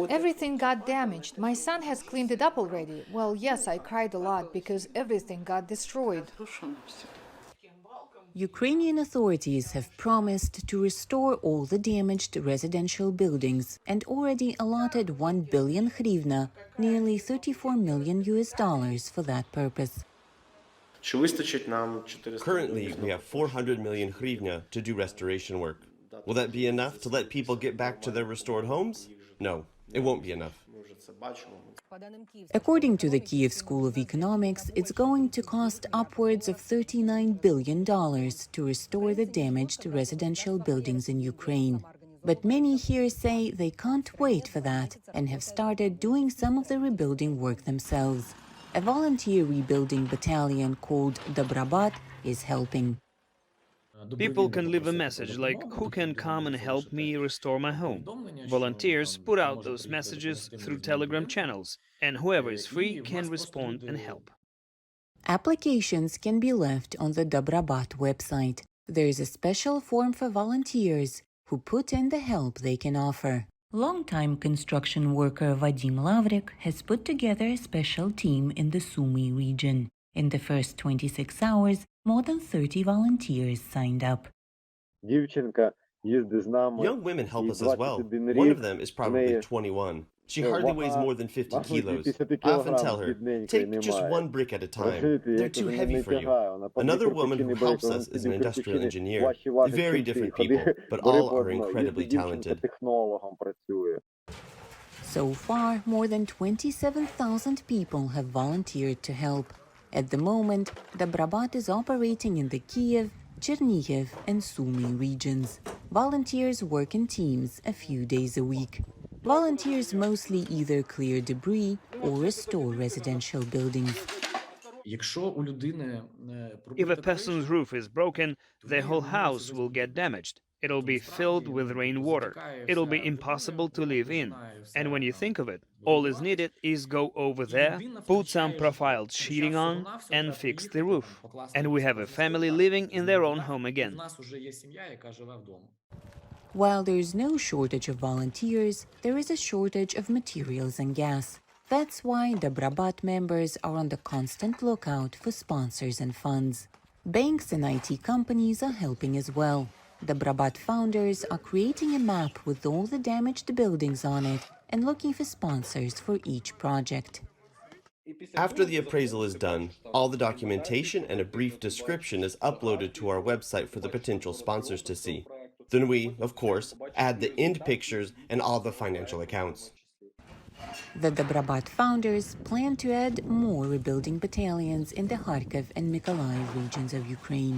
Everything got damaged. My son has cleaned it up already. Well, yes, I cried a lot because everything got destroyed. Ukrainian authorities have promised to restore all the damaged residential buildings and already allotted 1 billion hryvnia, nearly $34 million for that purpose. Currently, we have 400 million hryvnia to do restoration work. Will that be enough to let people get back to their restored homes? No, it won't be enough. According to the Kyiv School of Economics, it's going to cost upwards of $39 billion to restore the damaged residential buildings in Ukraine. But many here say they can't wait for that and have started doing some of the rebuilding work themselves. A volunteer rebuilding battalion called Dobrabat is helping. People can leave a message like, "Who can come and help me restore my home?" Volunteers put out those messages through Telegram channels, and whoever is free can respond and help. Applications can be left on the Dobrabat website. There is a special form for volunteers who put in the help they can offer. Longtime construction worker Vadim Lavrik has put together a special team in the Sumy region. In the first 26 hours, more than 30 volunteers signed up. Young women help us as well. One of them is probably 21. She hardly weighs more than 50 kilos. I often tell her, take just one brick at a time. They're too heavy for you. Another woman who helps us is an industrial engineer. Very different people, but all are incredibly talented. So far, more than 27,000 people have volunteered to help. At the moment, Dobrabat is operating in the Kyiv, Chernihiv, and Sumy regions. Volunteers work in teams a few days a week. Volunteers mostly either clear debris or restore residential buildings. If a person's roof is broken, their whole house will get damaged. It'll be filled with rainwater. It'll be impossible to live in. And when you think of it, all is needed is go over there, put some profiled sheeting on, and fix the roof. And we have a family living in their own home again. While there is no shortage of volunteers, there is a shortage of materials and gas. That's why Dobrabat members are on the constant lookout for sponsors and funds. Banks and IT companies are helping as well. Dobrabat founders are creating a map with all the damaged buildings on it and looking for sponsors for each project. After the appraisal is done, all the documentation and a brief description is uploaded to our website for the potential sponsors to see. Then we, of course, add the end pictures and all the financial accounts. The Dobrabat founders plan to add more rebuilding battalions in the Kharkiv and Mykolaiv regions of Ukraine.